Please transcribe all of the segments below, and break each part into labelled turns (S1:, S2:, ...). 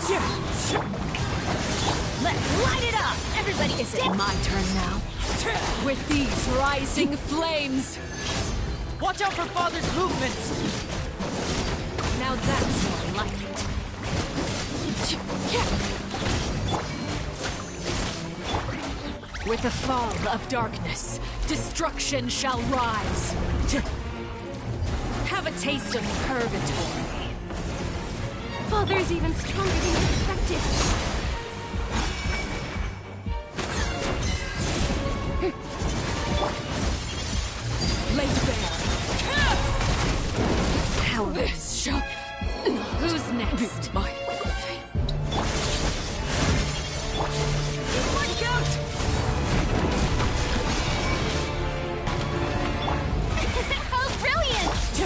S1: Let's light it up! Everybody, is it my turn now? With these rising flames!
S2: Watch out for Father's movements!
S1: Now that's more like it. With the fall of darkness, destruction shall rise. Have a taste of purgatory.
S3: Father's even stronger than expected.
S1: Laid bare. How this shall... Who's next? My fate. Look out!
S3: Oh, brilliant!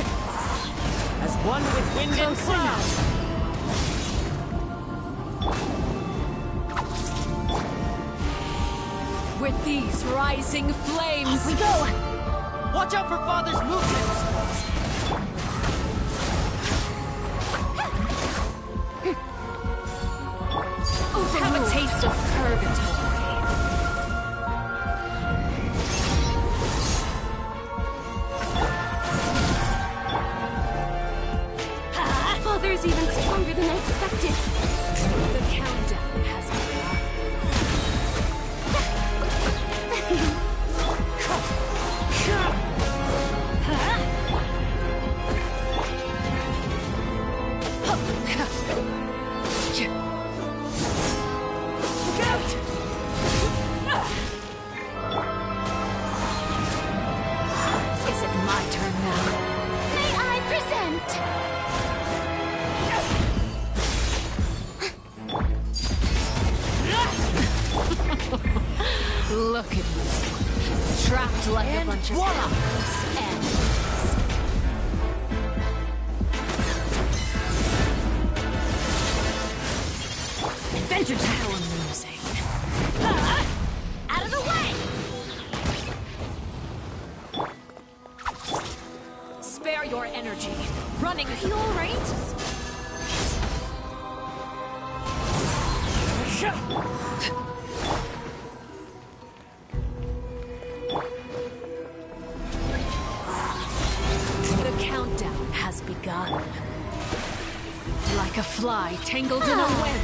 S2: As one with wind and cloud.
S1: With these rising flames,
S3: We go!
S2: Watch out for Father's movements!
S1: have a taste of purgatory.
S3: Father's even stronger than I expected.
S1: The countdown has begun. Is it my turn now?
S3: May I present?
S1: Look at me. Trapped like a bunch of cowards. Animals. Adventure time. How amusing.
S3: Out of the way!
S1: Spare your energy. Running is
S3: You alright?
S1: The countdown has begun. Like a fly tangled in a web.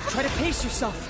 S2: Try to pace yourself.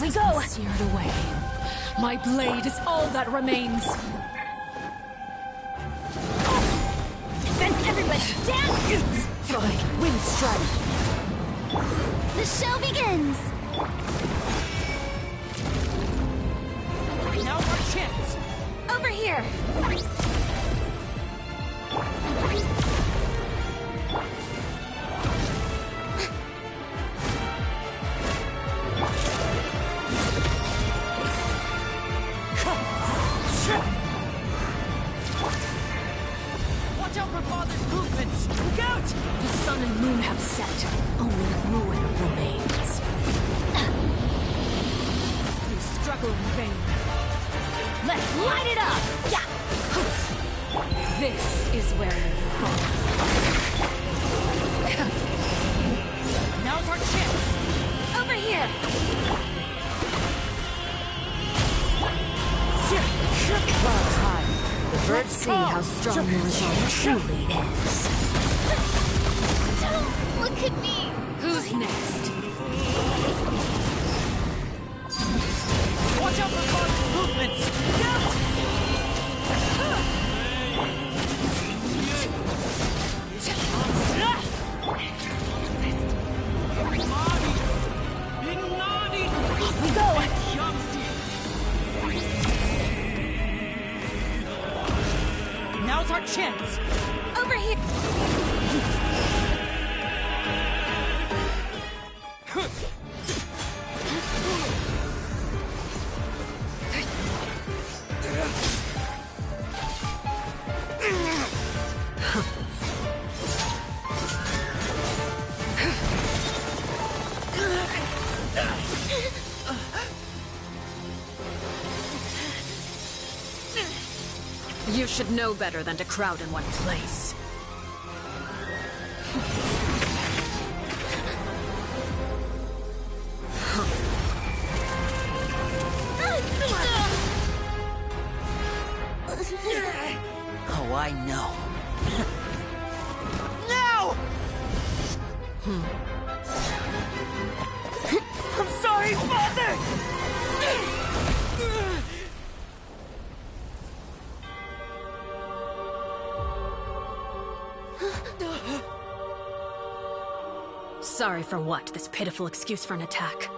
S1: We go! Seared away. My blade is all that remains.
S3: Then everybody down!
S1: Fine, wind strike.
S3: The show begins!
S2: Now's our chance.
S3: Over here!
S2: Watch out for Father's movements. Look out!
S1: The sun and moon have set. Only ruin remains. We struggle in vain. Let's light it up! Yeah! This is where you fall.
S2: Now's our chance.
S3: Over here!
S2: Clouds high. The birds
S1: Let's see how strong your resolve truly is.
S3: Don't look at me!
S1: Who's next?
S2: Watch out for Father's movements. Look out!
S1: We go! chance!
S3: Over here!
S1: You should know better than to crowd in one place.
S2: Oh, I know. No! I'm sorry, Father!
S1: Sorry for what? This pitiful excuse for an attack.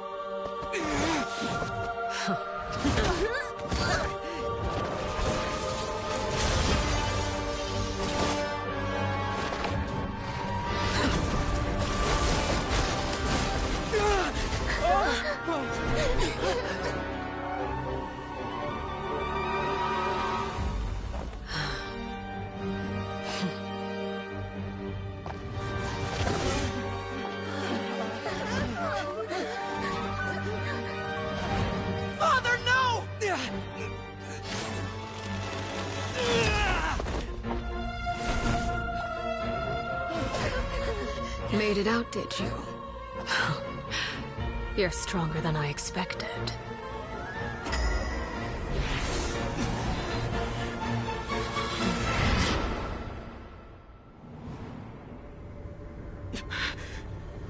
S2: Father, no!
S1: Made it out, did you? You're stronger than I expected.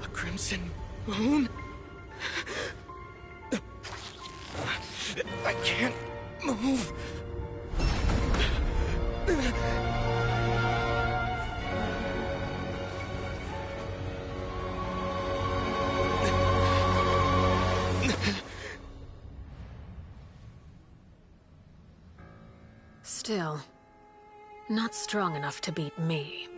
S2: A crimson moon? I can't move.
S1: Still, not strong enough to beat me.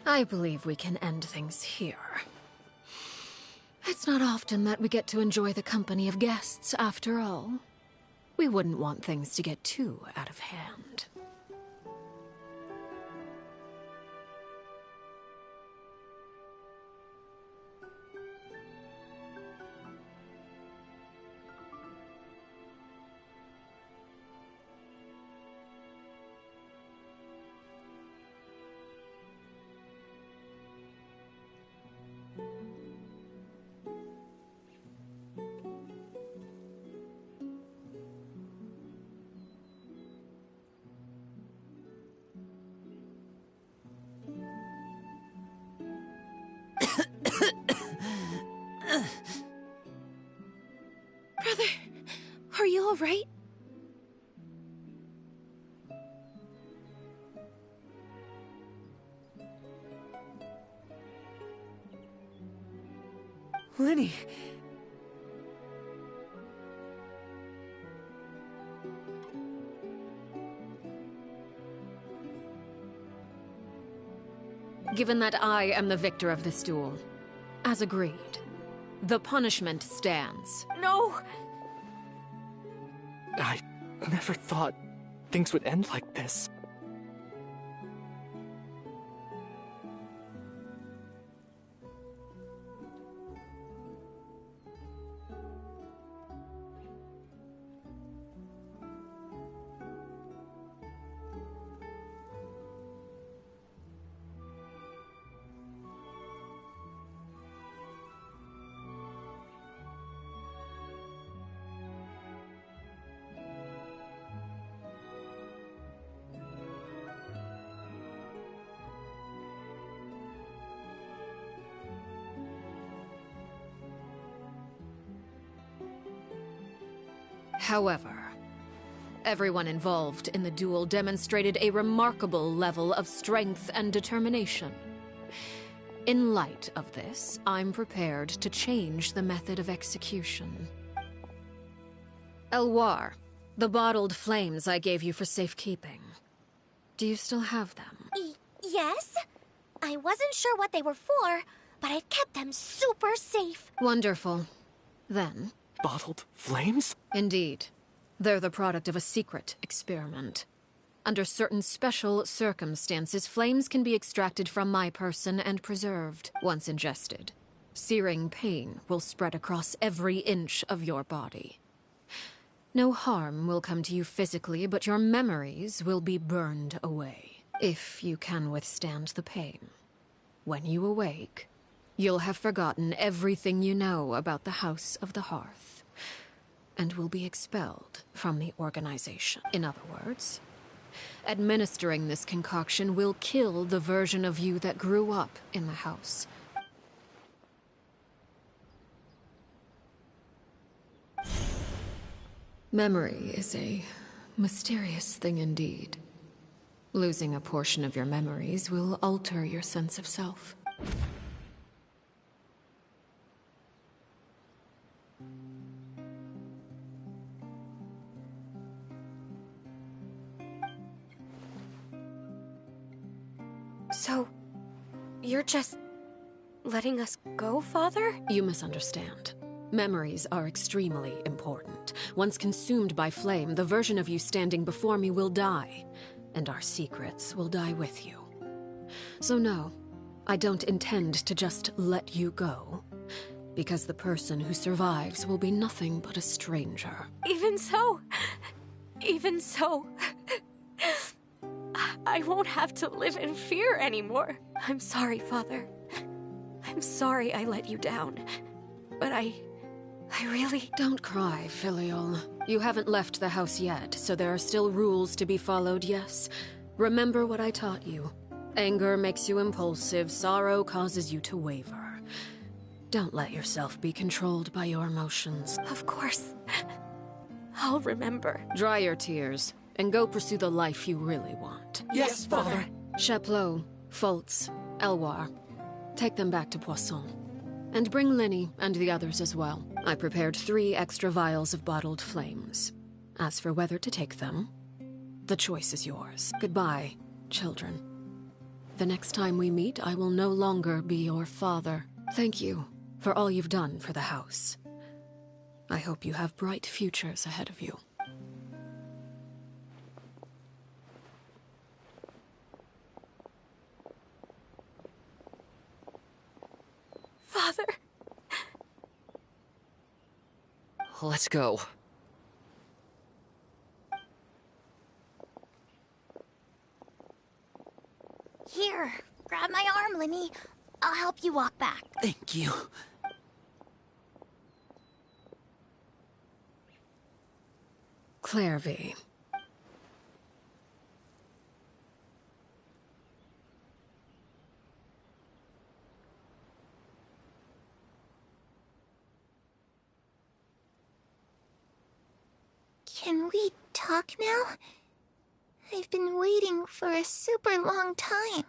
S1: I believe we can end things here. It's not often that we get to enjoy the company of guests, after all. We wouldn't want things to get too out of hand.
S3: Brother, are you all right?
S2: Lyney.
S1: Given that I am the victor of this duel, as agreed, the punishment stands.
S3: No!
S4: I never thought things would end like this.
S1: However, everyone involved in the duel demonstrated a remarkable level of strength and determination. In light of this, I'm prepared to change the method of execution. Elwar, the bottled flames I gave you for safekeeping. Do you still have them?
S3: Yes? I wasn't sure what they were for, but I've kept them super safe.
S1: Wonderful. Then...
S4: Bottled flames?
S1: Indeed. They're the product of a secret experiment. Under certain special circumstances, flames can be extracted from my person and preserved. Once ingested, searing pain will spread across every inch of your body. No harm will come to you physically, but your memories will be burned away. If you can withstand the pain. When you awake, you'll have forgotten everything you know about the House of the Hearth, and will be expelled from the organization. In other words, administering this concoction will kill the version of you that grew up in the house. Memory is a mysterious thing indeed. Losing a portion of your memories will alter your sense of self.
S3: So, you're just letting us go, Father?
S1: You misunderstand. Memories are extremely important. Once consumed by flame, the version of you standing before me will die, and our secrets will die with you. So no, I don't intend to just let you go, because the person who survives will be nothing but a stranger.
S3: Even so, I won't have to live in fear anymore. I'm sorry, Father. I'm sorry I let you down. But I really...
S1: Don't cry, Filial. You haven't left the house yet, so there are still rules to be followed, yes? Remember what I taught you. Anger makes you impulsive, sorrow causes you to waver. Don't let yourself be controlled by your emotions.
S3: Of course. I'll remember.
S1: Dry your tears, and go pursue the life you really want.
S4: Yes, Father.
S1: Chaplot, Foltz, Elwar. Take them back to Poisson. And bring Lyney and the others as well. I prepared 3 extra vials of bottled flames. As for whether to take them, the choice is yours. Goodbye, children. The next time we meet, I will no longer be your father. Thank you for all you've done for the house. I hope you have bright futures ahead of you.
S3: Father.
S4: Let's go.
S3: Here, grab my arm, Lyney. I'll help you walk back.
S4: Thank you.
S1: Clairvy.
S3: Can we talk now? I've been waiting for a super long time.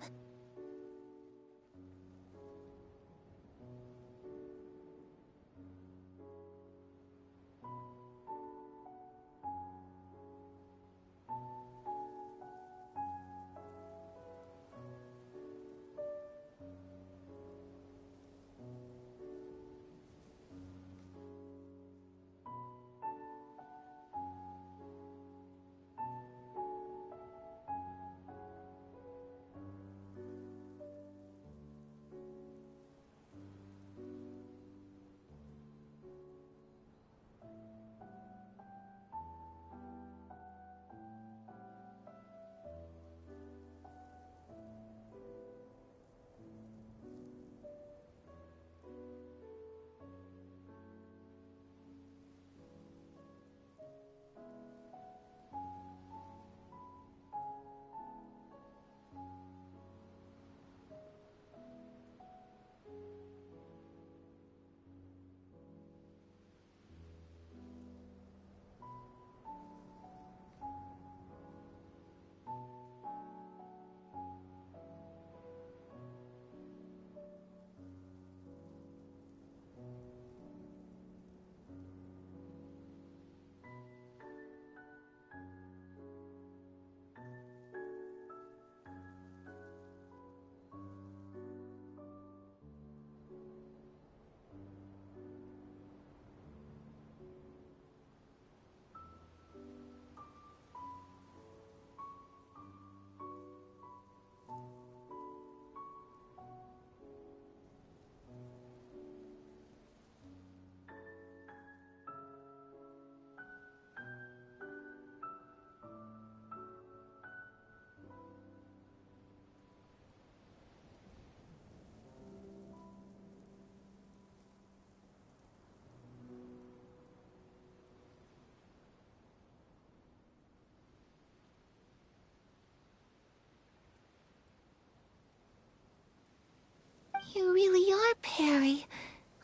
S5: You really are Perry,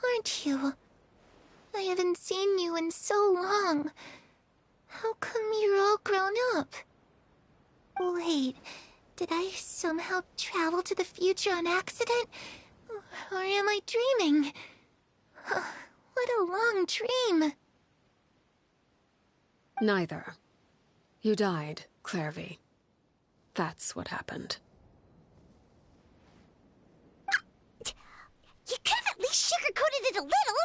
S5: aren't you? I haven't seen you in so long. How come you're all grown up? Wait, did I somehow travel to the future on accident? Or am I dreaming? What a long dream.
S1: Neither. You died, Clairvy. That's what happened.
S5: You could have at least sugarcoated it a little.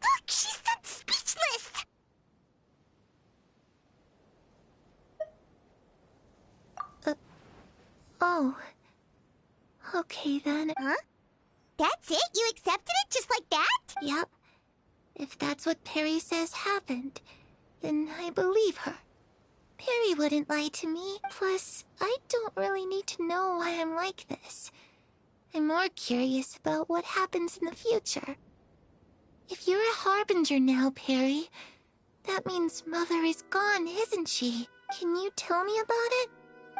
S5: Look, she's so speechless. Oh. Okay then. Huh? That's it? You accepted it just like that? Yep. If that's what Perry says happened, then I believe her. Perry wouldn't lie to me. Plus, I don't really need to know why I'm like this. I'm more curious about what happens in the future. If you're a Harbinger now, Perry, that means Mother is gone, isn't she? Can you tell me about it?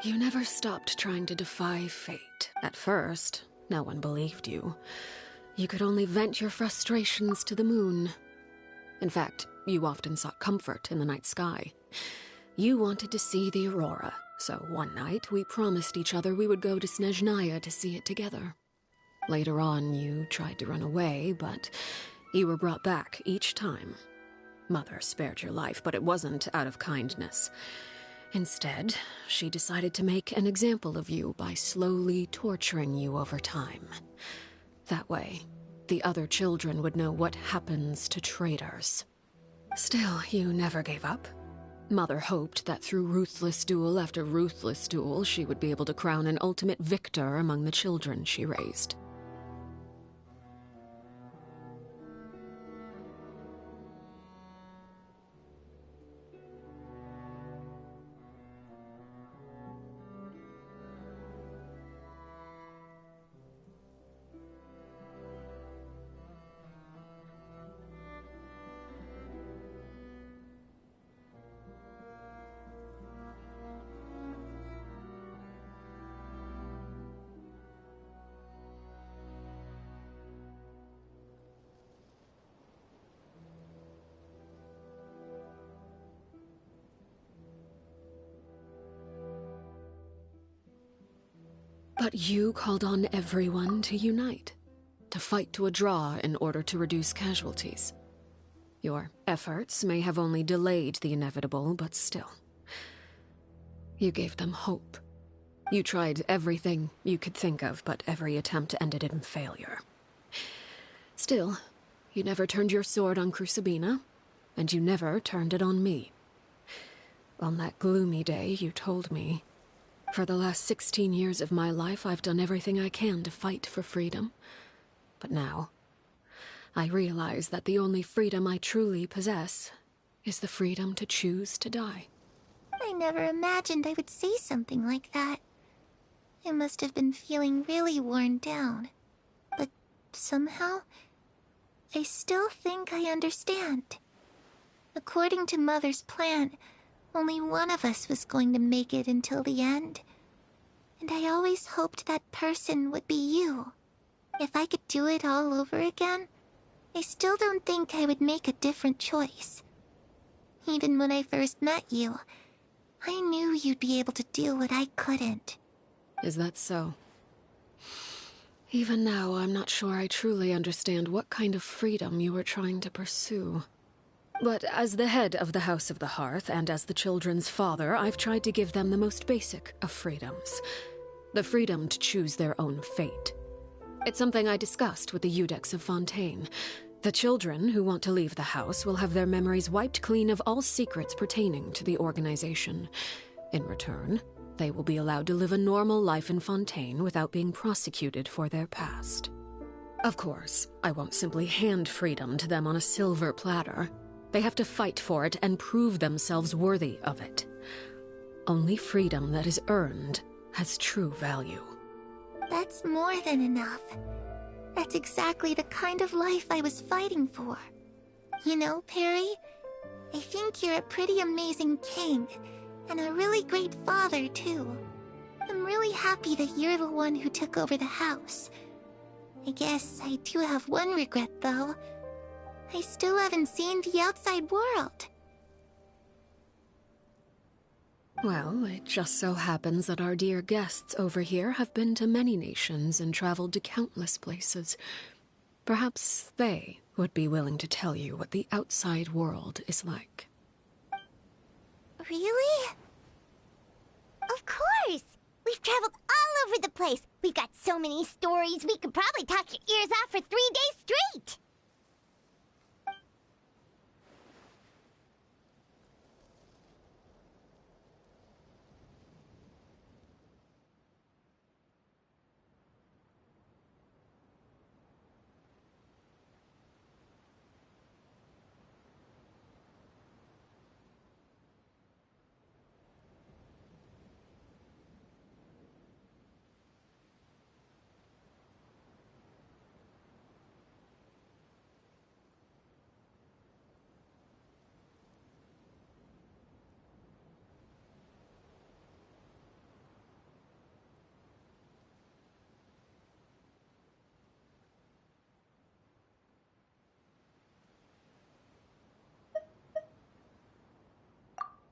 S1: You never stopped trying to defy fate. At first, no one believed you. You could only vent your frustrations to the moon. In fact, you often sought comfort in the night sky. You wanted to see the aurora, so one night we promised each other we would go to Snezhnaya to see it together. Later on, you tried to run away, but you were brought back each time. Mother spared your life, but it wasn't out of kindness. Instead, she decided to make an example of you by slowly torturing you over time. That way, the other children would know what happens to traitors. Still, you never gave up. Mother hoped that through ruthless duel after ruthless duel, she would be able to crown an ultimate victor among the children she raised. But you called on everyone to unite, to fight to a draw in order to reduce casualties. Your efforts may have only delayed the inevitable, but still. You gave them hope. You tried everything you could think of, but every attempt ended in failure. Still, you never turned your sword on Crucibina, and you never turned it on me. On that gloomy day, you told me, "For the last 16 years of my life, I've done everything I can to fight for freedom. But now, I realize that the only freedom I truly possess is the freedom to choose to die."
S5: I never imagined I would say something like that. I must have been feeling really worn down. But somehow, I still think I understand. According to Mother's plan, only one of us was going to make it until the end. And I always hoped that person would be you. If I could do it all over again, I still don't think I would make a different choice. Even when I first met you, I knew you'd be able to do what I couldn't.
S1: Is that so? Even now, I'm not sure I truly understand what kind of freedom you were trying to pursue. But as the head of the House of the Hearth, and as the children's father, I've tried to give them the most basic of freedoms. The freedom to choose their own fate. It's something I discussed with the Iudex of Fontaine. The children who want to leave the house will have their memories wiped clean of all secrets pertaining to the organization. In return, they will be allowed to live a normal life in Fontaine without being prosecuted for their past. Of course, I won't simply hand freedom to them on a silver platter. They have to fight for it and prove themselves worthy of it. Only freedom that is earned has true value.
S5: That's more than enough. That's exactly the kind of life I was fighting for. You know, Perry, I think you're a pretty amazing king, and a really great father, too. I'm really happy that you're the one who took over the house. I guess I do have one regret, though. I still haven't seen the outside world.
S1: Well, it just so happens that our dear guests over here have been to many nations and traveled to countless places. Perhaps they would be willing to tell you what the outside world is like.
S6: Really? Of course! We've traveled all over the place. We've got so many stories, we could probably talk your ears off for 3 days straight!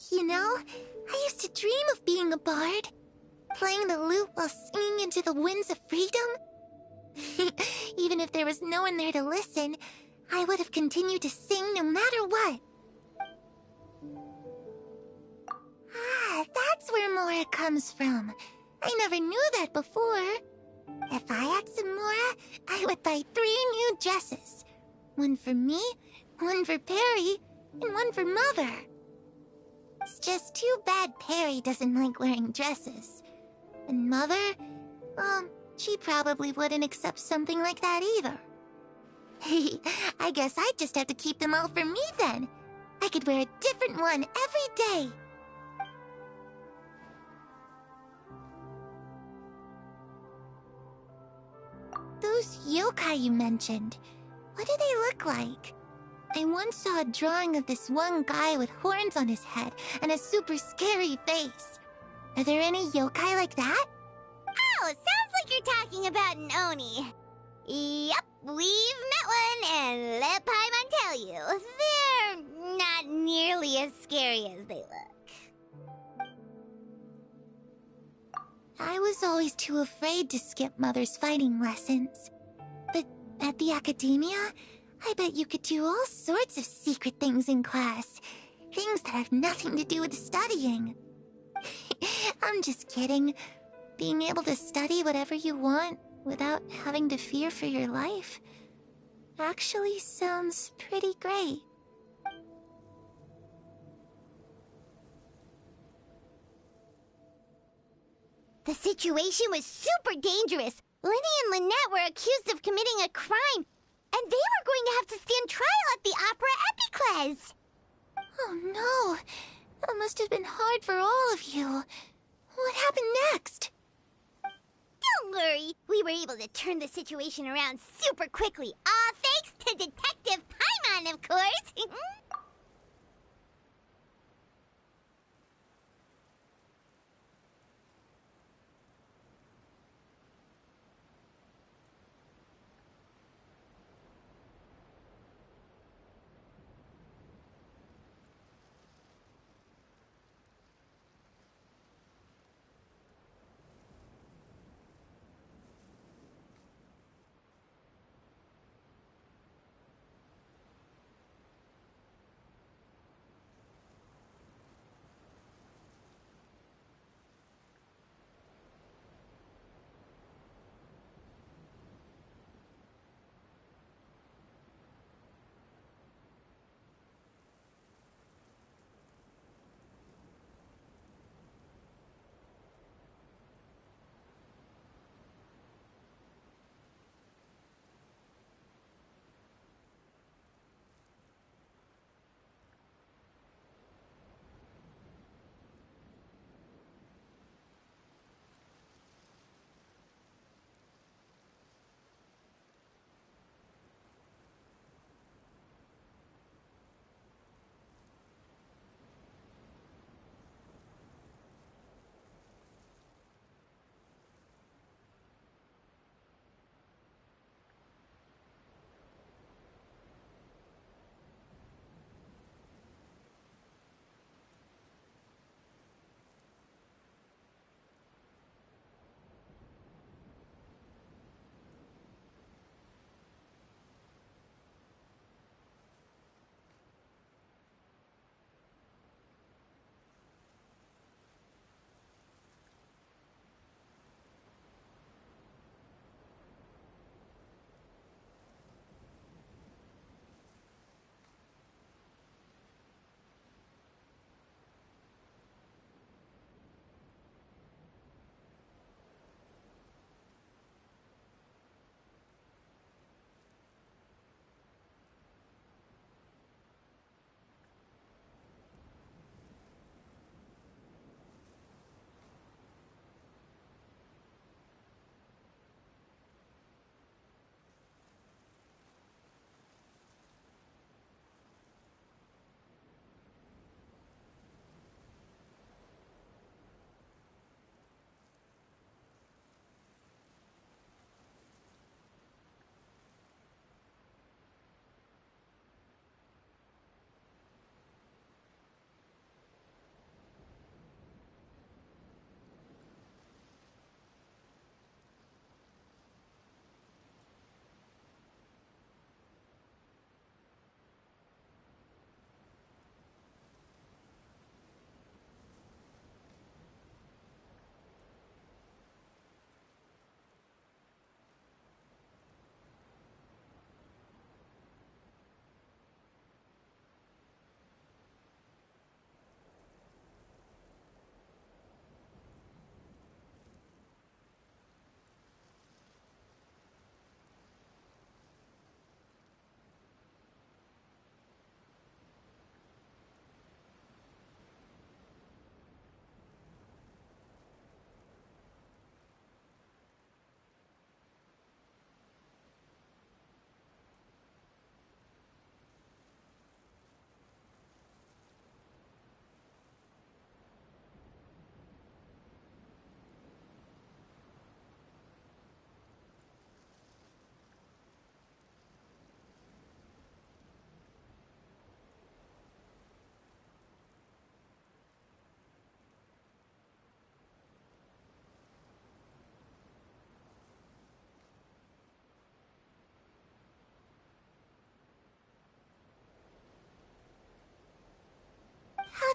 S5: You know, I used to dream of being a bard. Playing the lute while singing into the winds of freedom. Even if there was no one there to listen, I would have continued to sing no matter what. Ah, that's where Mora comes from. I never knew that before. If I had some Mora, I would buy 3 new dresses. One for me, one for Perry, and one for Mother. It's just too bad Perry doesn't like wearing dresses. And Mother, she probably wouldn't accept something like that either. I guess I'd just have to keep them all for me then. I could wear a different one every day. Those yokai you mentioned, what do they look like? I once saw a drawing of this one guy with horns on his head and a super scary face. Are there any yokai like that?
S6: Oh, sounds like you're talking about an Oni. Yep, we've met one, and let Paimon tell you, they're not nearly as scary as they look.
S5: I was always too afraid to skip Mother's fighting lessons. But at the academia, I bet you could do all sorts of secret things in class. Things that have nothing to do with studying. I'm just kidding. Being able to study whatever you want without having to fear for your life actually sounds pretty great.
S6: The situation was super dangerous. Lenny and Lynette were accused of committing a crime, and they were going to have to stand trial at the Opera Epicles.
S5: Oh no, that must have been hard for all of you. What happened next?
S6: Don't worry, we were able to turn the situation around super quickly. All thanks to Detective Paimon, of course.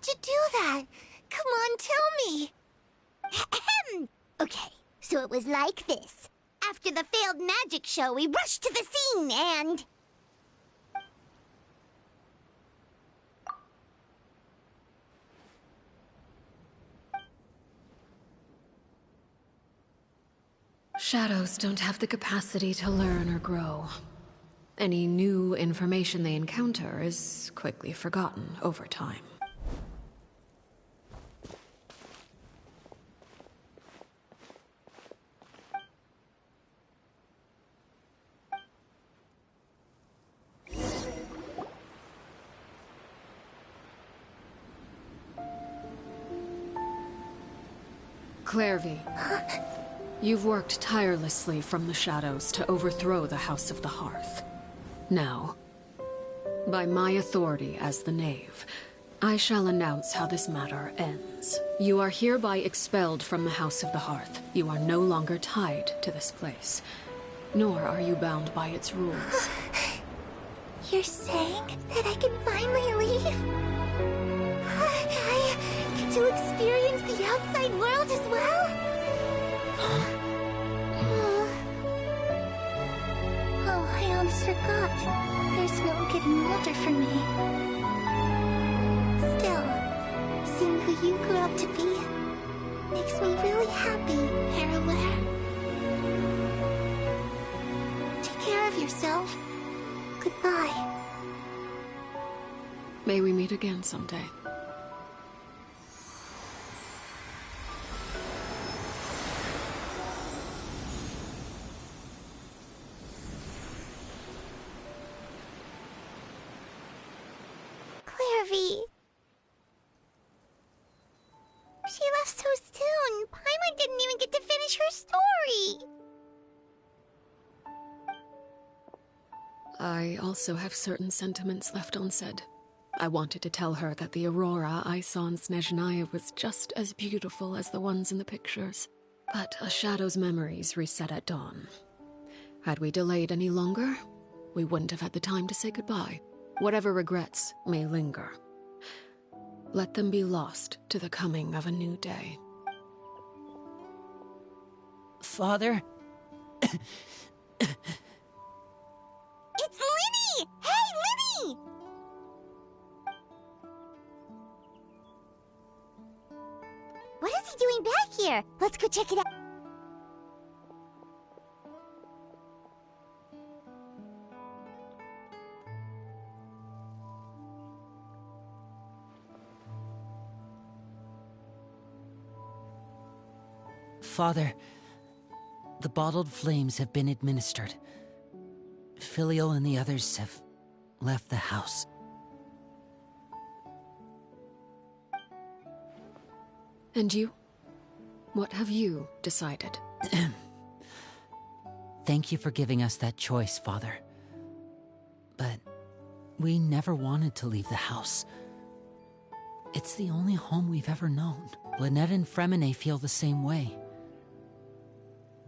S5: How'd you do that? Come on, tell me.
S6: Okay, so it was like this. After the failed magic show, we rushed to the scene and...
S1: Shadows don't have the capacity to learn or grow. Any new information they encounter is quickly forgotten over time. Clairvy. You've worked tirelessly from the shadows to overthrow the House of the Hearth. Now, by my authority as the Knave, I shall announce how this matter ends. You are hereby expelled from the House of the Hearth. You are no longer tied to this place, nor are you bound by its rules.
S5: You're saying that I can finally leave? I get to experience the outside world as well? Oh, I almost forgot. There's no getting older for me. Still, seeing who you grew up to be makes me really happy, Parallel. Take care of yourself. Goodbye.
S1: May we meet again someday.
S6: Clairvy. She left so soon. Paimon didn't even get to finish her story.
S1: I also have certain sentiments left unsaid. I wanted to tell her that the aurora I saw in Snezhnaya was just as beautiful as the ones in the pictures. But a shadow's memories reset at dawn. Had we delayed any longer, we wouldn't have had the time to say goodbye. Whatever regrets may linger, let them be lost to the coming of a new day.
S2: Father?
S6: It's Lyney! Hey, Lyney! What is he doing back here? Let's go check it out.
S2: Father, the bottled flames have been administered. Filial and the others have left the house.
S1: And you? What have you decided?
S2: Thank you for giving us that choice, Father. But we never wanted to leave the house. It's the only home we've ever known. Lynette and Freminet feel the same way.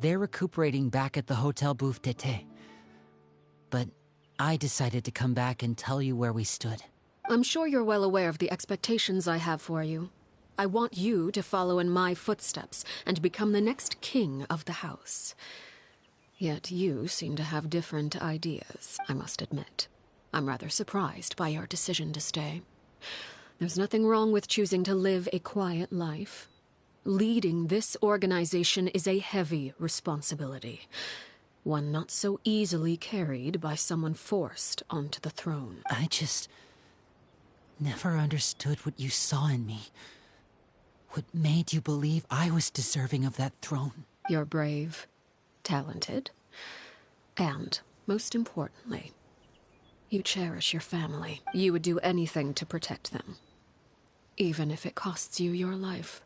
S2: They're recuperating back at the Hotel Bouffe d'été. But I decided to come back and tell you where we stood.
S1: I'm sure you're well aware of the expectations I have for you. I want you to follow in my footsteps and become the next king of the house. Yet you seem to have different ideas, I must admit. I'm rather surprised by your decision to stay. There's nothing wrong with choosing to live a quiet life. Leading this organization is a heavy responsibility. One not so easily carried by someone forced onto the throne.
S2: I just never understood what you saw in me. What made you believe I was deserving of that throne?
S1: You're brave, talented, and, most importantly, you cherish your family. You would do anything to protect them, even if it costs you your life.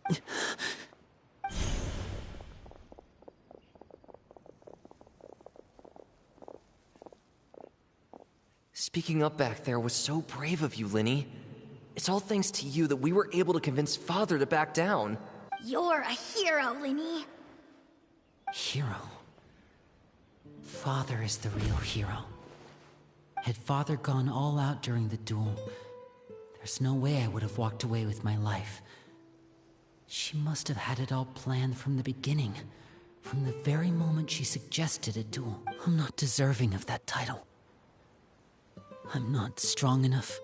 S7: Speaking up back there was so brave of you, Lyney. It's all thanks to you that we were able to convince Father to back down.
S6: You're a hero, Lyney.
S2: Hero. Father is the real hero. Had Father gone all out during the duel, there's There's no way I would have walked away with my life. She must have had it all planned from the beginning. From the very moment she suggested a duel. I'm not deserving of that title. I'm not strong enough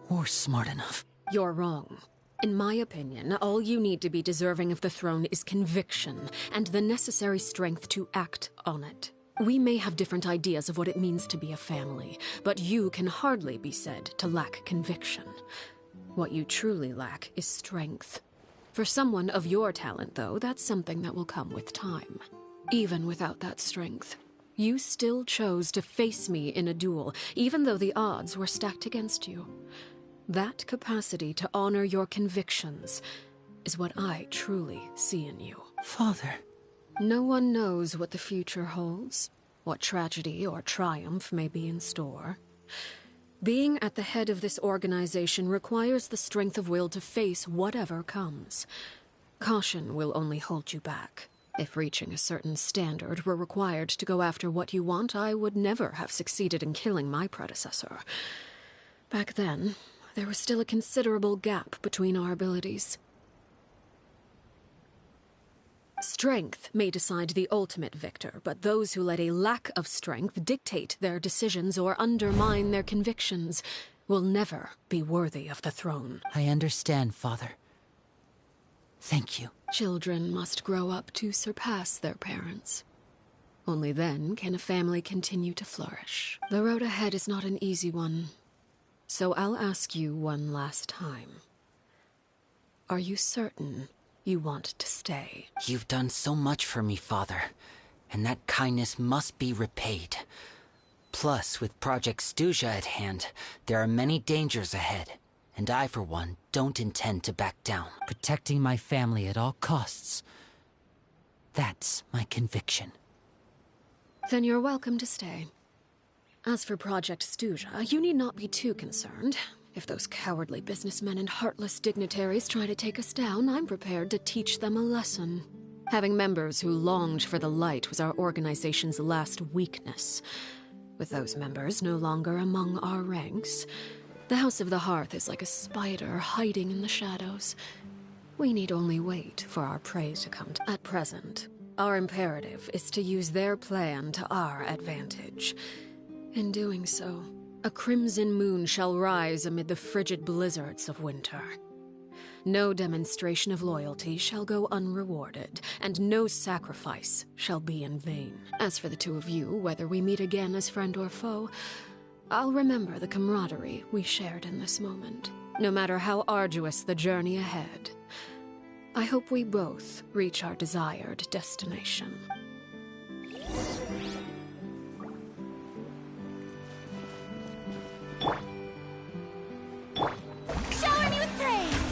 S2: or smart enough.
S1: You're wrong. In my opinion, all you need to be deserving of the throne is conviction and the necessary strength to act on it. We may have different ideas of what it means to be a family, but you can hardly be said to lack conviction. What you truly lack is strength. For someone of your talent, though, that's something that will come with time. Even without that strength, you still chose to face me in a duel, even though the odds were stacked against you. That capacity to honor your convictions is what I truly see in you.
S2: Father.
S1: No one knows what the future holds, what tragedy or triumph may be in store. Being at the head of this organization requires the strength of will to face whatever comes. Caution will only hold you back. If reaching a certain standard were required to go after what you want, I would never have succeeded in killing my predecessor. Back then, there was still a considerable gap between our abilities. Strength may decide the ultimate victor, but those who let a lack of strength dictate their decisions or undermine their convictions will never be worthy of the throne.
S2: I understand, Father. Thank you.
S1: Children must grow up to surpass their parents. Only then can a family continue to flourish. The road ahead is not an easy one. So I'll ask you one last time. Are you certain you want to stay?
S2: You've done so much for me, Father, and that kindness must be repaid. Plus, with Project Stuja at hand, there are many dangers ahead, and I, for one, don't intend to back down. Protecting my family at all costs. That's my conviction.
S1: Then you're welcome to stay. As for Project Stuja, you need not be too concerned. If those cowardly businessmen and heartless dignitaries try to take us down, I'm prepared to teach them a lesson. Having members who longed for the light was our organization's last weakness. With those members no longer among our ranks, the House of the Hearth is like a spider hiding in the shadows. We need only wait for our prey to come. At present, our imperative is to use their plan to our advantage. In doing so, a crimson moon shall rise amid the frigid blizzards of winter. No demonstration of loyalty shall go unrewarded, and no sacrifice shall be in vain. As for the two of you, whether we meet again as friend or foe, I'll remember the camaraderie we shared in this moment, no matter how arduous the journey ahead. I hope we both reach our desired destination.
S6: Shower me with praise!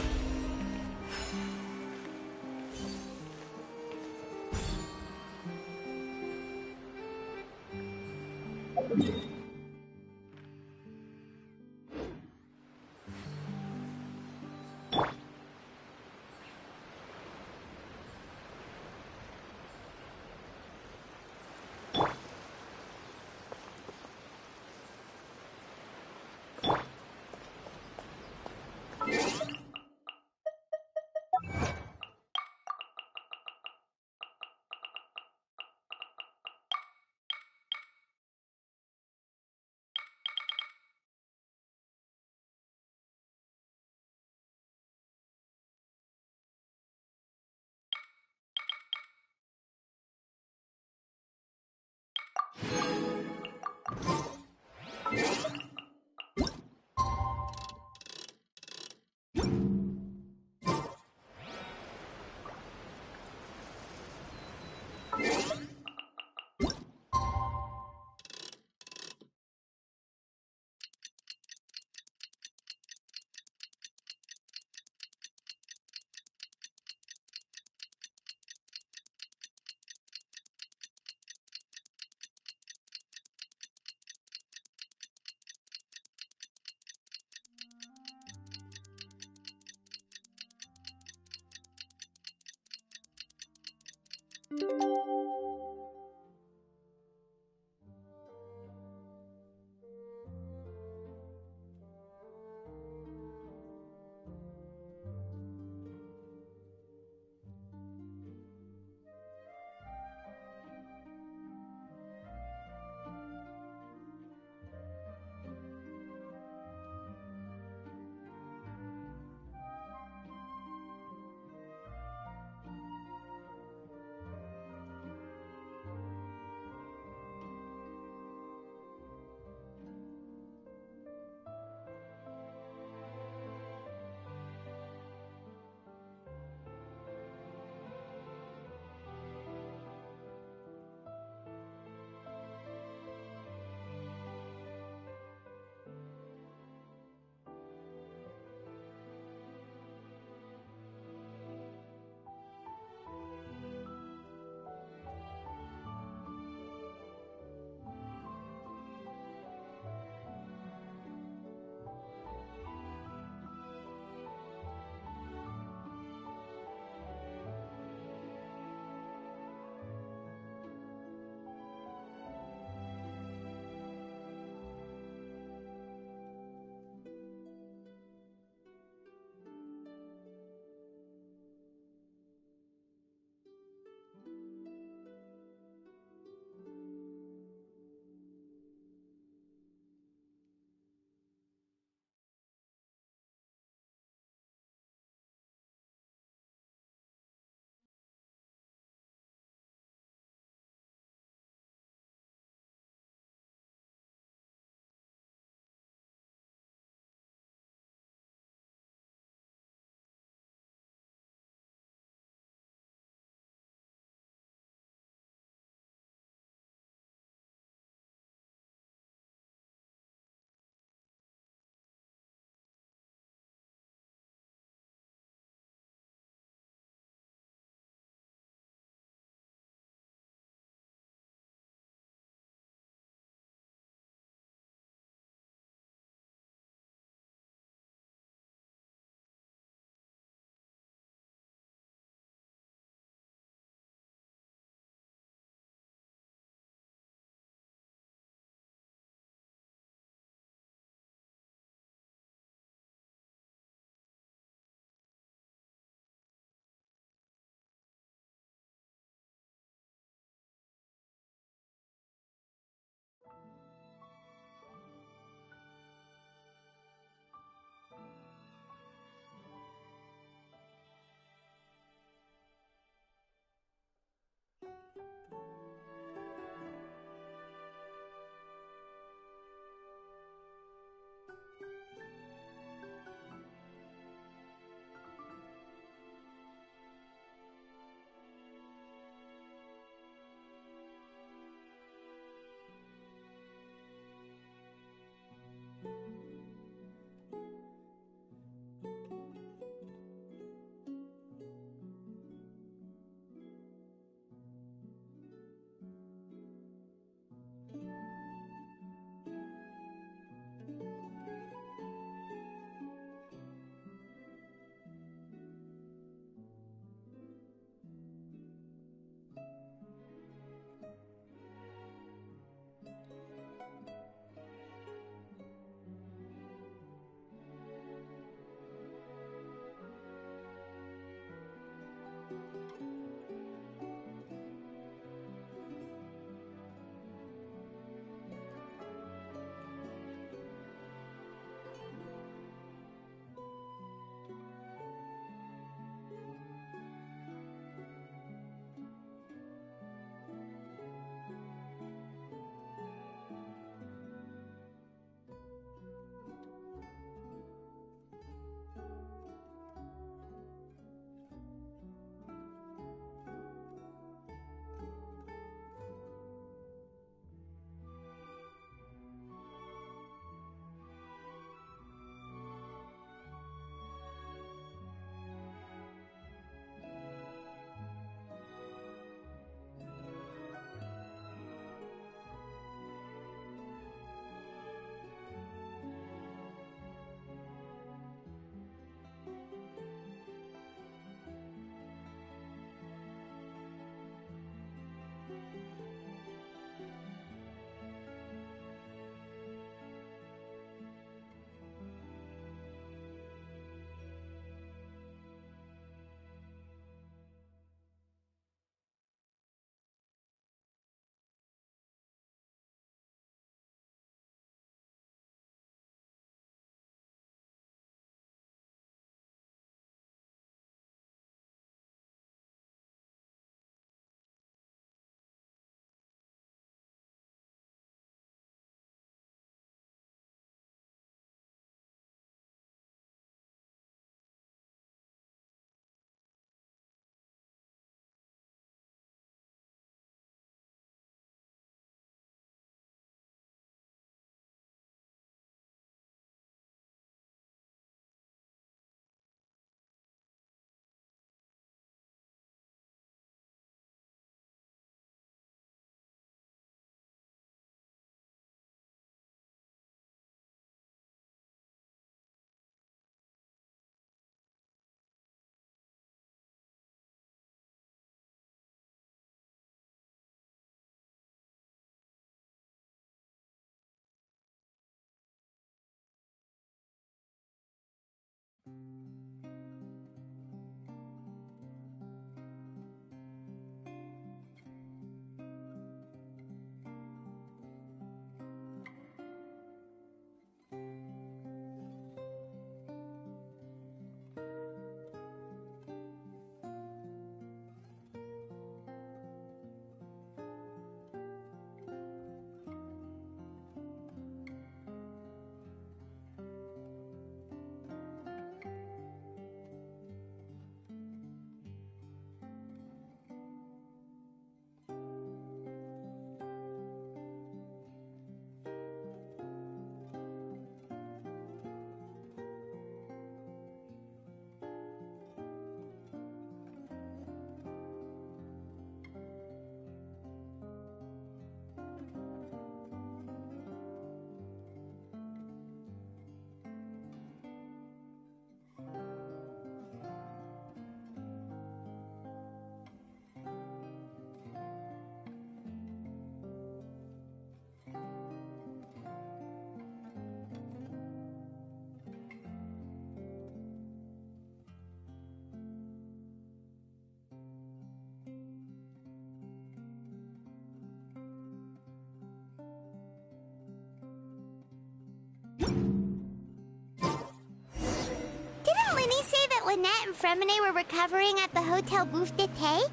S6: Didn't Lyney say that Lynette and Fremine were recovering at the Hotel Bouffe d'été?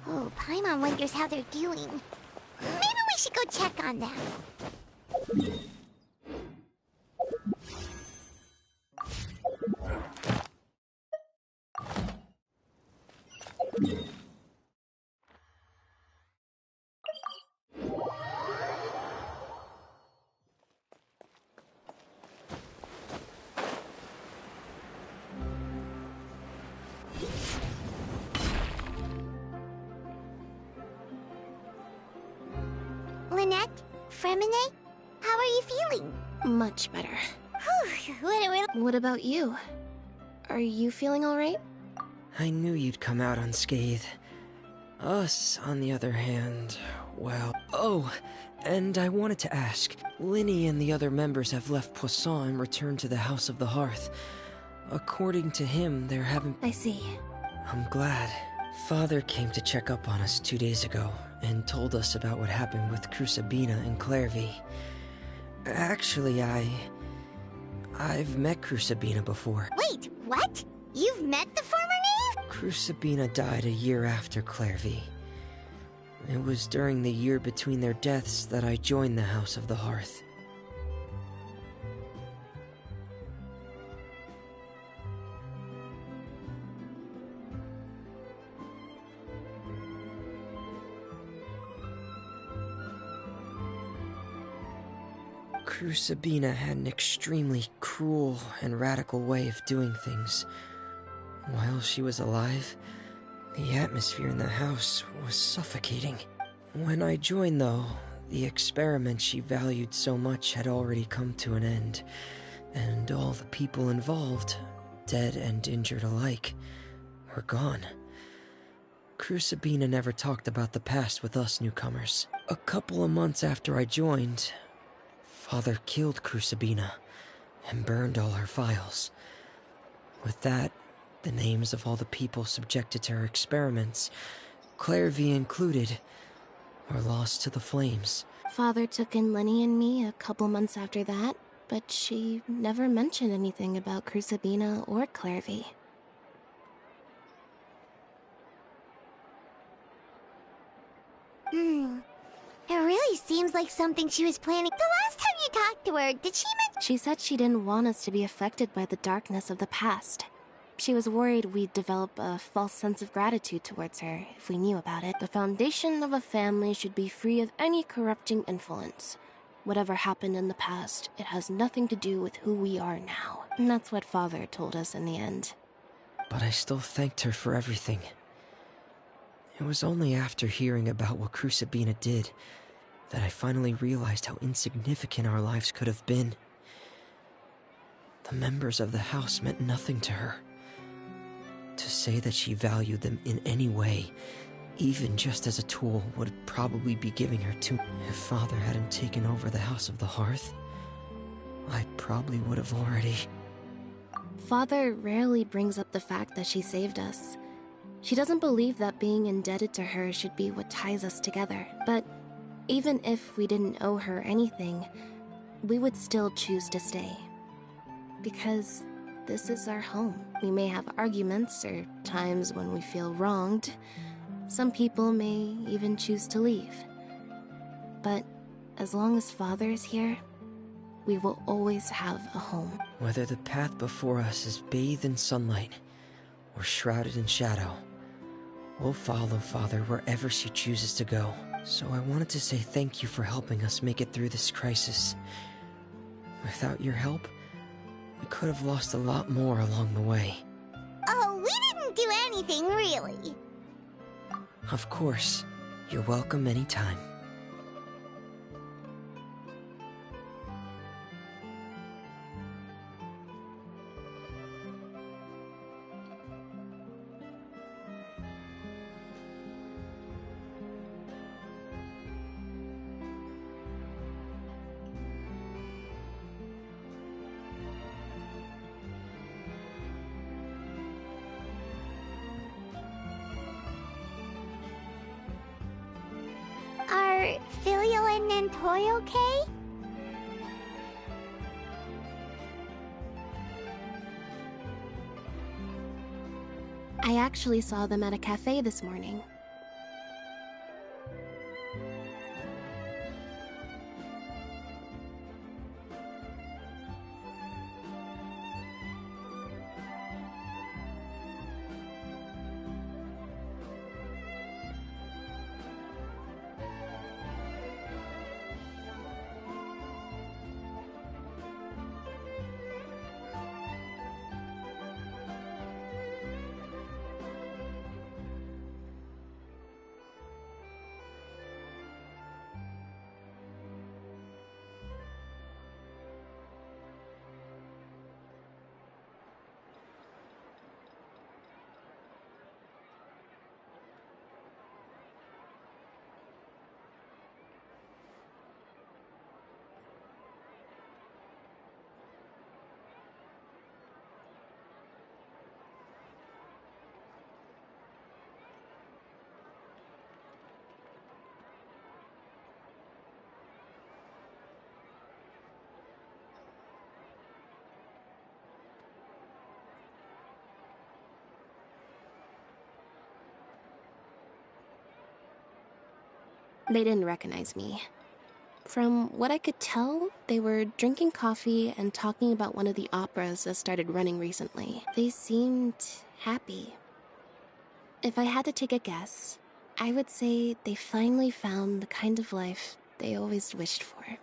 S6: Oh, Paimon wonders how they're doing. Maybe we should go check on them. Lynette? Fremine? How are you feeling?
S3: Much better.
S6: Whew,
S3: What about you? Are you feeling alright?
S8: I knew you'd come out unscathed. Us, on the other hand, well... Oh, and I wanted to ask. Lyney and the other members have left Poisson and returned to the House of the Hearth. According to him, there haven't...
S3: I see.
S8: I'm glad. Father came to check up on us 2 days ago and told us about what happened with Crusabina and Clairvy. Actually, I've met Crusabina before.
S6: Wait, what? You've met the former knave?
S8: Crusabina died a year after Clairvy. It was during the year between their deaths that I joined the House of the Hearth. Crusabina had an extremely cruel and radical way of doing things. While she was alive, the atmosphere in the house was suffocating. When I joined, though, the experiment she valued so much had already come to an end, and all the people involved, dead and injured alike, were gone. Crusabina never talked about the past with us newcomers. A couple of months after I joined, Father killed Crusabina and burned all her files. With that, the names of all the people subjected to her experiments, Clairvy included, were lost to the flames.
S3: Father took in Lenny and me a couple months after that, but she never mentioned anything about Crusabina or Clairvy.
S6: It really seems like something she was planning. The last time you talked to her, did she mention...
S3: She said she didn't want us to be affected by the darkness of the past. She was worried we'd develop a false sense of gratitude towards her if we knew about it. The foundation of a family should be free of any corrupting influence. Whatever happened in the past, it has nothing to do with who we are now. And that's what Father told us in the end.
S8: But I still thanked her for everything. It was only after hearing about what Crusabina did that I finally realized how insignificant our lives could have been. The members of the house meant nothing to her. To say that she valued them in any way, even just as a tool, would probably be giving her too. If Father hadn't taken over the House of the Hearth, I probably would have already...
S3: Father rarely brings up the fact that she saved us. She doesn't believe that being indebted to her should be what ties us together. But even if we didn't owe her anything, we would still choose to stay. Because this is our home. We may have arguments or times when we feel wronged. Some people may even choose to leave. But as long as Father is here, we will always have a home.
S8: Whether the path before us is bathed in sunlight or shrouded in shadow, we'll follow Father wherever she chooses to go. So I wanted to say thank you for helping us make it through this crisis. Without your help, we could have lost a lot more along the way.
S6: Oh, we didn't do anything, really.
S8: Of course. You're welcome anytime.
S6: Are Filial and Nantoy okay?
S3: I actually saw them at a cafe this morning. They didn't recognize me. From what I could tell, they were drinking coffee and talking about one of the operas that started running recently. They seemed happy. If I had to take a guess, I would say they finally found the kind of life they always wished for.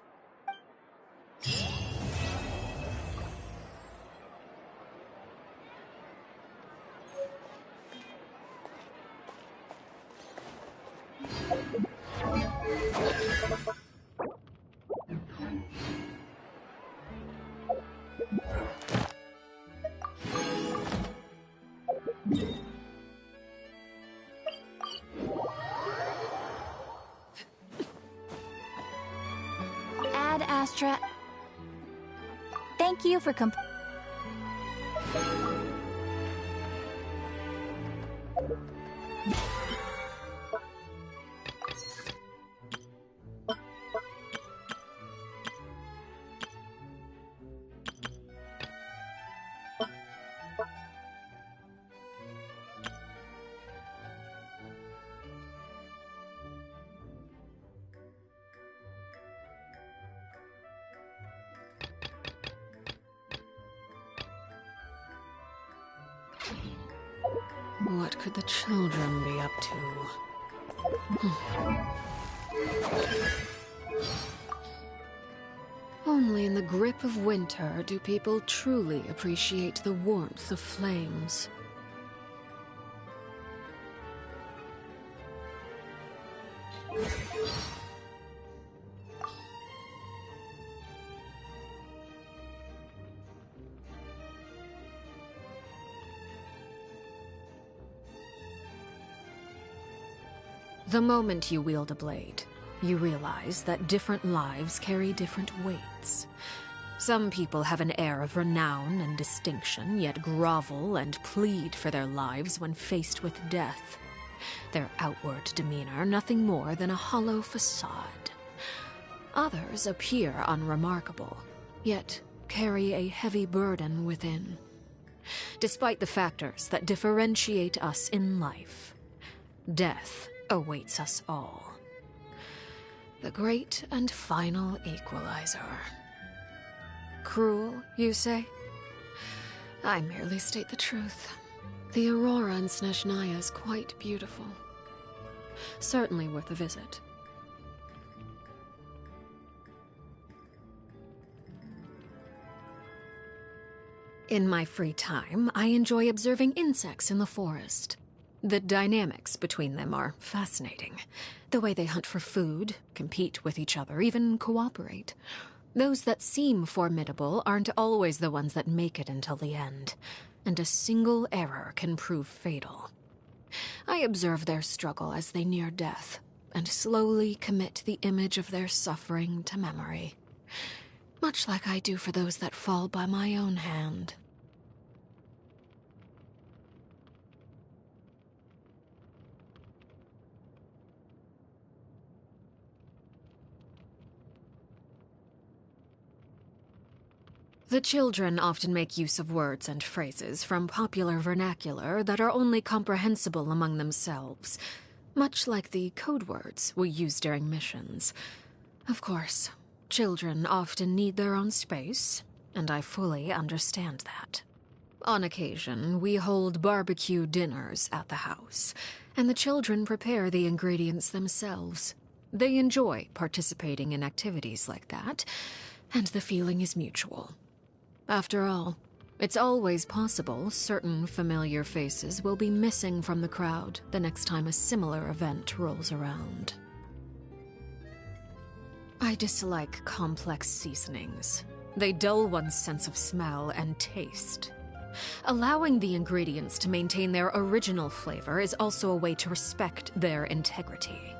S3: Ad Astra.
S9: Thank you for
S1: What could the children be up to? Only in the grip of winter do people truly appreciate the warmth of flames. The moment you wield a blade, you realize that different lives carry different weights. Some people have an air of renown and distinction, yet grovel and plead for their lives when faced with death. Their outward demeanor nothing more than a hollow facade. Others appear unremarkable, yet carry a heavy burden within. Despite the factors that differentiate us in life, death awaits us all. The great and final equalizer. Cruel, you say? I merely state the truth. The aurora in Snezhnaya is quite beautiful. Certainly worth a visit. In my free time, I enjoy observing insects in the forest. The dynamics between them are fascinating. The way they hunt for food, compete with each other, even cooperate. Those that seem formidable aren't always the ones that make it until the end, and a single error can prove fatal. I observe their struggle as they near death, and slowly commit the image of their suffering to memory, much like I do for those that fall by my own hand. The children often make use of words and phrases from popular vernacular that are only comprehensible among themselves, much like the code words we use during missions. Of course, children often need their own space, and I fully understand that. On occasion, we hold barbecue dinners at the house, and the children prepare the ingredients themselves. They enjoy participating in activities like that, and the feeling is mutual. After all, it's always possible certain familiar faces will be missing from the crowd the next time a similar event rolls around. I dislike complex seasonings. They dull one's sense of smell and taste. Allowing the ingredients to maintain their original flavor is also a way to respect their integrity.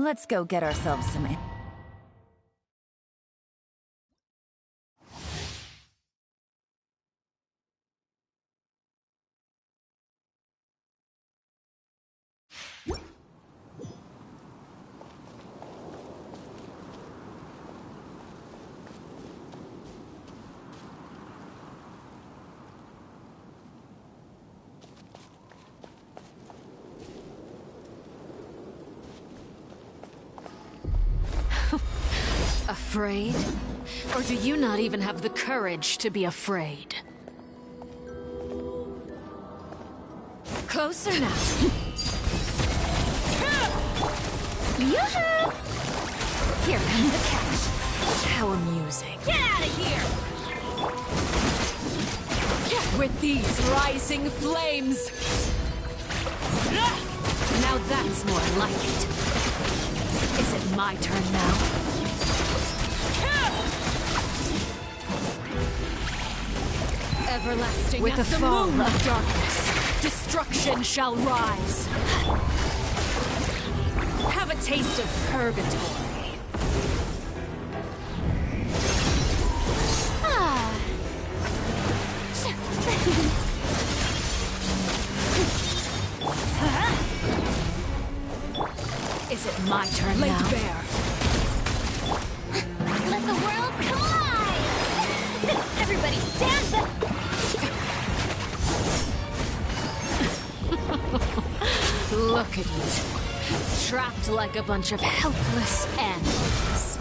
S9: Let's go get ourselves some...
S1: Afraid? Or do you not even have the courage to be afraid? Closer now.
S9: Yoo-hoo!
S1: Here comes the catch. How amusing.
S9: Get out of here!
S1: With these rising flames! Now that's more like it. Is it my turn now? Everlasting with the fall of darkness, destruction shall rise. Have a taste of purgatory. Is it my turn now? Laid bare.
S6: Let the world come alive! Everybody stand back!
S1: Look at you. Trapped like a bunch of helpless animals.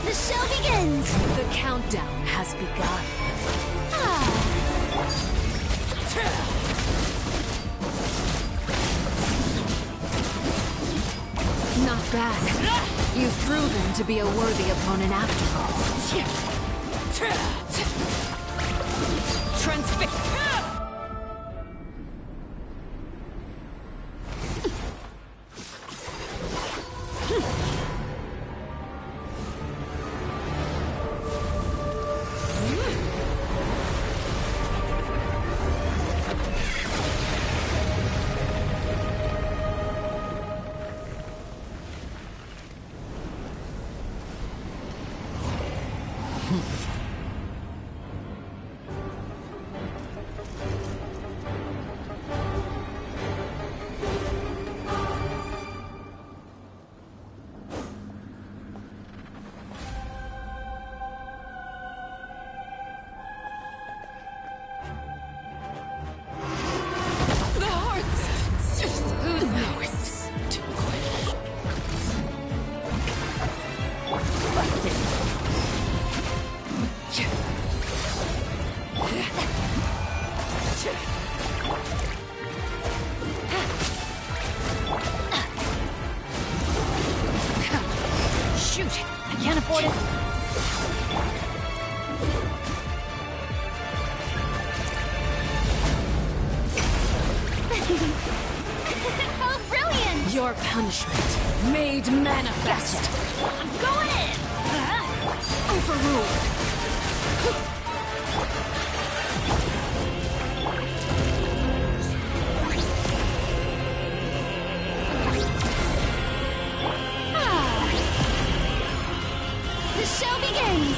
S6: The show begins!
S1: The countdown has begun. Not bad. You've proven to be a worthy opponent after all. Transfix.
S9: Shoot! I can't afford it.
S6: How brilliant!
S1: Your punishment made manifest.
S6: I'm going in!
S1: Overruled.
S6: The show begins!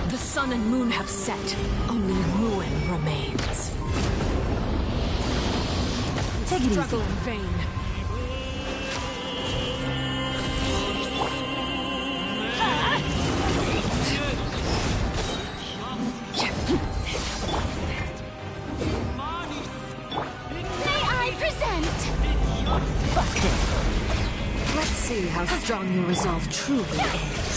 S1: The sun and moon have set. Only ruin remains.
S9: Take it
S1: Struggle
S9: easy.
S1: in vain.
S6: May I present?
S9: Busted.
S1: Let's see how strong your resolve truly is.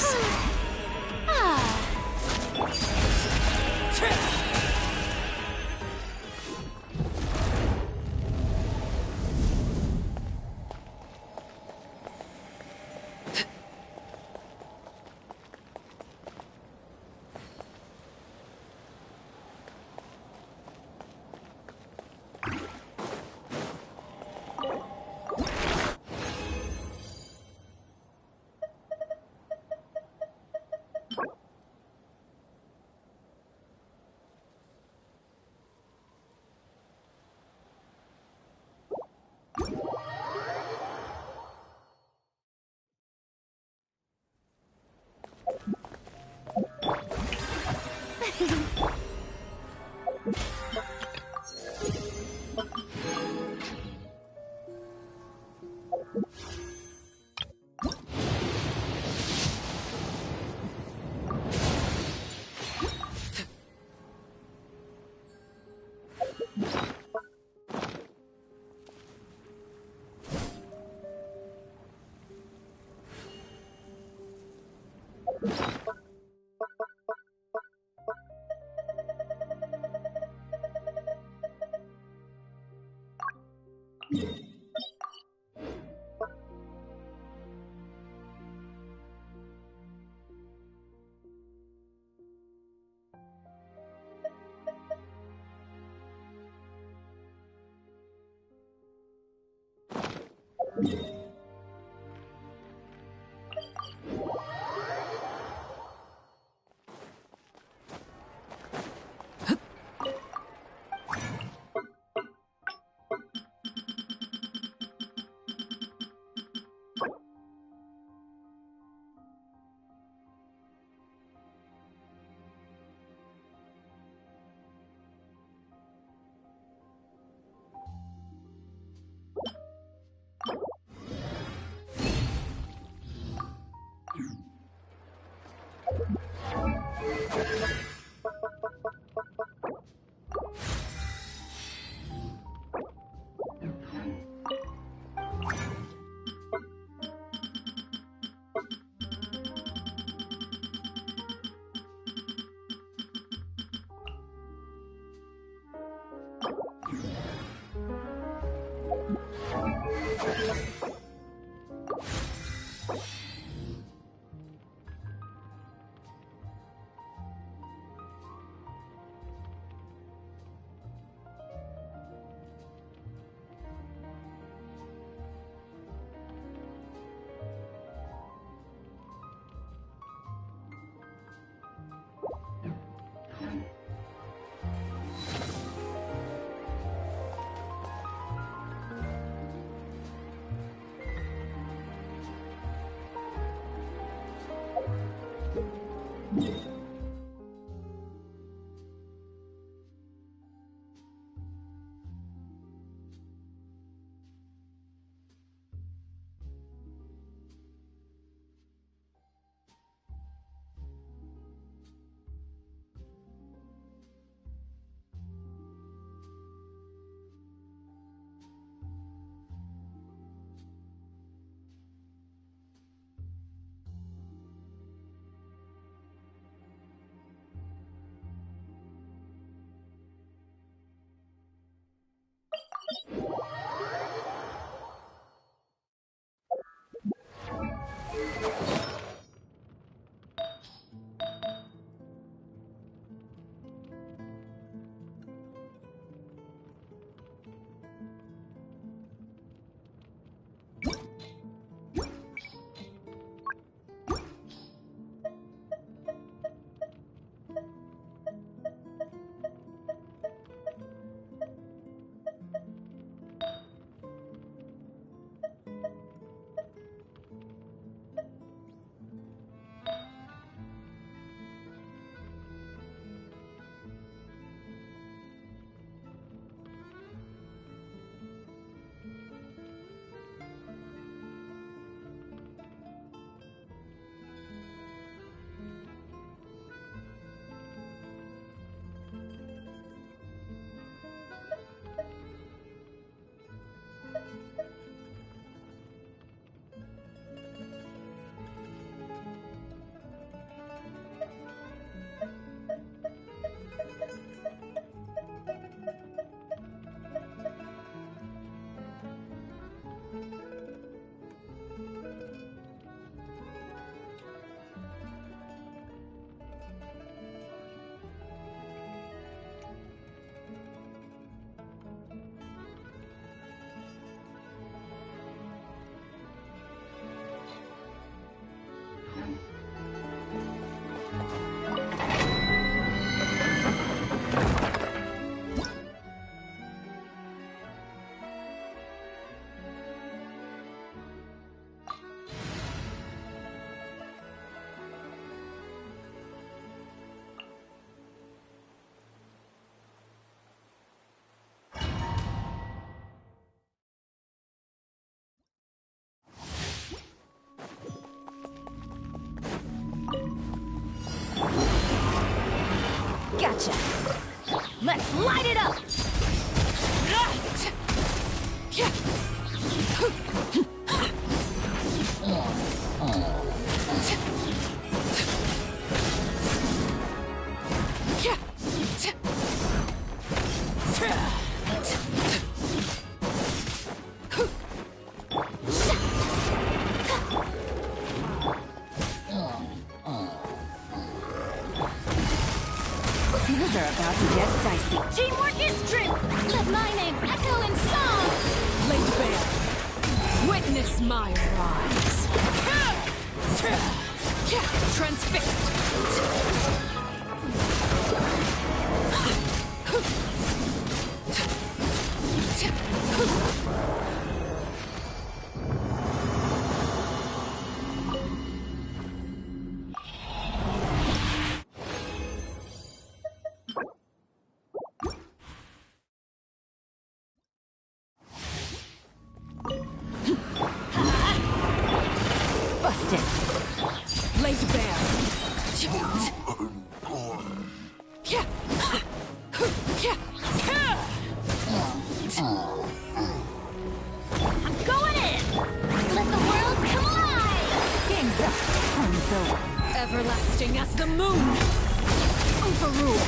S9: Gotcha. Let's light it up. Things are about to get dicey. Teamwork is strength.
S1: Let my name echo in song!
S9: Laid bare. Witness my rise. Transfixed. Busted. Laid bare.
S6: I'm going in! Let the world come alive!
S9: Game's up. Time's over.
S1: Everlasting as the moon! Overruled!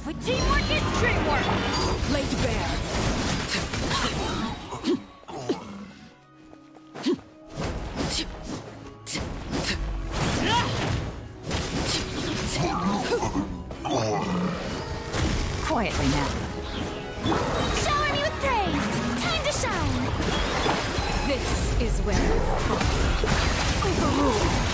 S9: With teamwork is dreamwork. Laid bare. Quietly now.
S6: Shower me with praise! Time to shine!
S1: This is where you fall. Overruled!